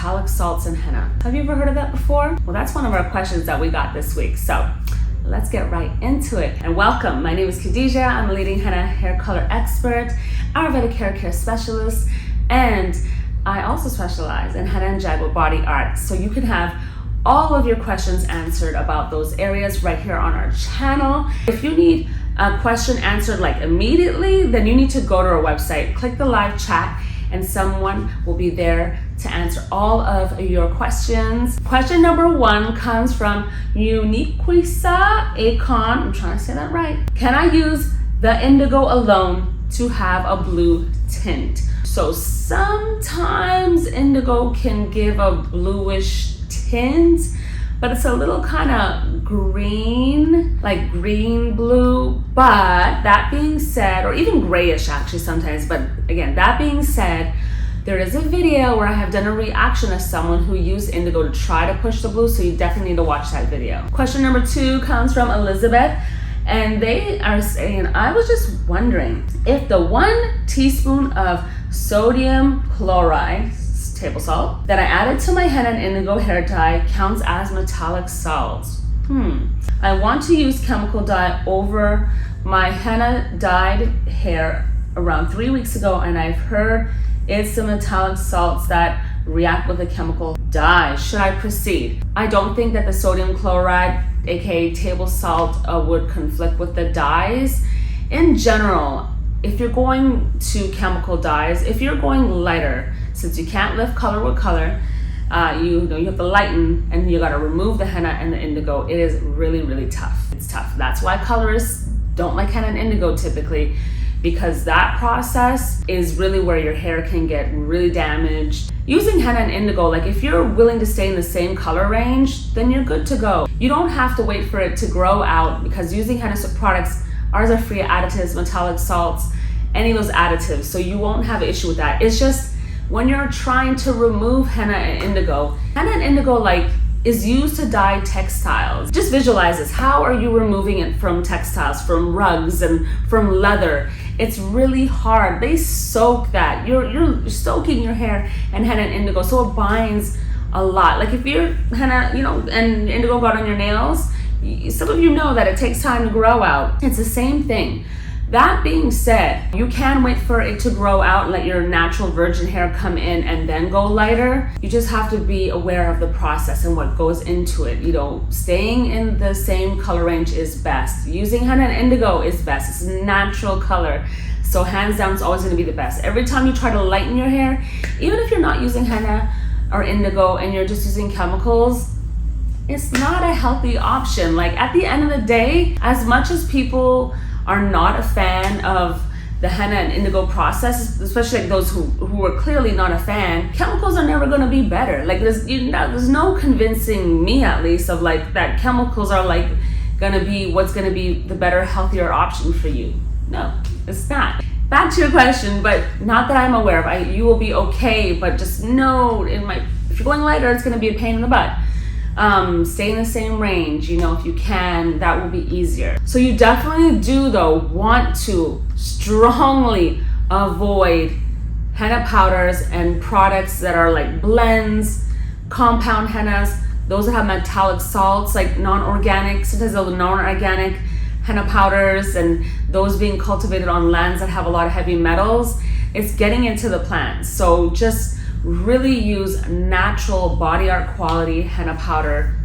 metallic salts in henna. Have you ever heard of that before? Well, that's one of our questions that we got this week. So let's get right into it. And welcome. My name is Khadija. I'm a leading henna hair color expert, Ayurvedic hair care specialist, and I also specialize in henna and jagua body art. So you can have all of your questions answered about those areas right here on our channel. If you need a question answered like immediately, then you need to go to our website, click the live chat, and someone will be there to answer all of your questions. Question number 1 comes from Uniquisa Akon. I'm trying to say that right. Can I use the indigo alone to have a blue tint? So sometimes indigo can give a bluish tint, but it's a little kind of green, like green blue. But that being said, or even grayish actually sometimes, but again, that being said, there is a video where I have done a reaction of someone who used indigo to try to push the blue, so you definitely need to watch that video. Question number 2 comes from Elizabeth, and they are saying, I was just wondering if the 1 teaspoon of sodium chloride, table salt, that I added to my henna and indigo hair dye counts as metallic salts. I want to use chemical dye over my henna dyed hair around 3 weeks ago, and I've heard it's the metallic salts that react with the chemical dye. Should I proceed? I don't think that the sodium chloride, aka table salt, would conflict with the dyes. In general, if you're going to chemical dyes, if you're going lighter, since you can't lift color with color, you have to lighten and you gotta remove the henna and the indigo. It is really tough. It's tough. That's why colorists don't like henna and indigo typically, because that process is really where your hair can get really damaged. Using henna and indigo, like if you're willing to stay in the same color range, then you're good to go. You don't have to wait for it to grow out, because using Henna Sooq products, ours are free of additives, metallic salts, any of those additives, so you won't have an issue with that. It's just when you're trying to remove henna and indigo like is used to dye textiles. Just visualize this. How are you removing it from textiles, from rugs and from leather? It's really hard. They soak that. You're soaking your hair in henna and indigo, so it binds a lot. Like if you're henna, and indigo got on your nails, some of you know that it takes time to grow out. It's the same thing. That being said, you can wait for it to grow out and let your natural virgin hair come in and then go lighter. You just have to be aware of the process and what goes into it. Staying in the same color range is best. Using henna and indigo is best. It's a natural color. So hands down, it's always going to be the best. Every time you try to lighten your hair, even if you're not using henna or indigo and you're just using chemicals, it's not a healthy option. Like at the end of the day, as much as people are not a fan of the henna and indigo process, especially like those who are clearly not a fan, chemicals are never going to be better. Like there's no convincing me, at least, of like that chemicals are like going to be what's going to be the better, healthier option for you. No, it's not. Back to your question, but not that I'm aware of. You will be okay, but just know if you're going lighter, it's going to be a pain in the butt. Stay in the same range, if you can, that will be easier. So you definitely do though want to strongly avoid henna powders and products that are like blends, compound hennas, those that have metallic salts, like non-organic, sometimes those non-organic henna powders, and those being cultivated on lands that have a lot of heavy metals. It's getting into the plants. So just really use natural body art quality henna powder,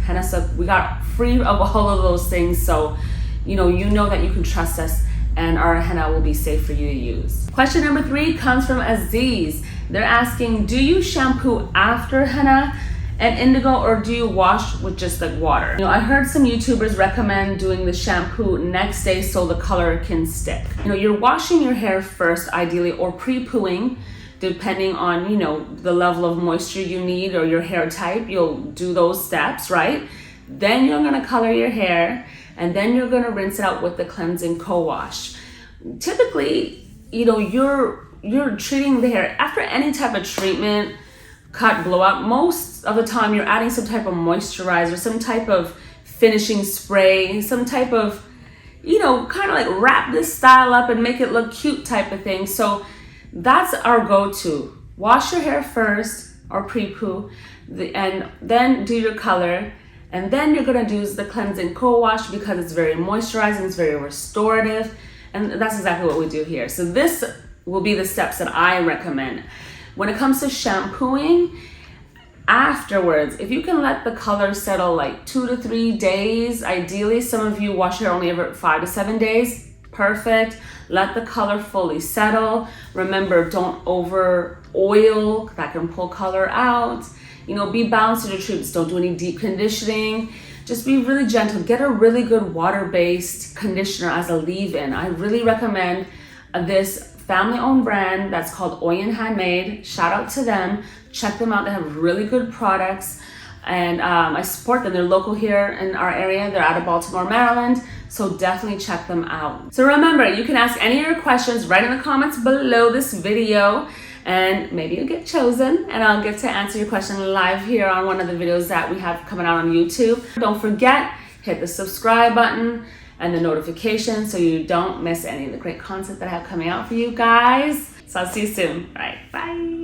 Henna Sooq. We got free of all of those things, so you know that you can trust us and our henna will be safe for you to use. Question number 3 comes from Aziz. They're asking, do you shampoo after henna and indigo, or do you wash with just like water? I heard some YouTubers recommend doing the shampoo next day so the color can stick. You're washing your hair first ideally, or pre-pooing, depending on the level of moisture you need or your hair type. You'll do those steps, right? Then you're going to color your hair, and then you're going to rinse it out with the cleansing co-wash. Typically, you're treating the hair after any type of treatment, cut, blowout. Most of the time you're adding some type of moisturizer, some type of finishing spray, some type of kind of like wrap this style up and make it look cute type of thing. So that's our go-to. Wash your hair first, or pre-poo, and then do your color. And then you're gonna do the cleansing co-wash because it's very moisturizing, it's very restorative. And that's exactly what we do here. So this will be the steps that I recommend. When it comes to shampooing, afterwards, if you can let the color settle like 2 to 3 days, ideally, some of you wash your hair only every 5 to 7 days, perfect. Let the color fully settle. Remember, don't over oil, that can pull color out. You know, be balanced in your treatments. Don't do any deep conditioning. Just be really gentle. Get a really good water-based conditioner as a leave-in. I really recommend this family-owned brand that's called Oyen Handmade. Shout out to them. Check them out. They have really good products. And I support them. They're local here in our area. They're out of Baltimore, Maryland. So definitely check them out. So remember, you can ask any of your questions right in the comments below this video. And maybe you'll get chosen and I'll get to answer your question live here on one of the videos that we have coming out on YouTube. Don't forget, hit the subscribe button and the notification so you don't miss any of the great content that I have coming out for you guys. So I'll see you soon. All right, bye.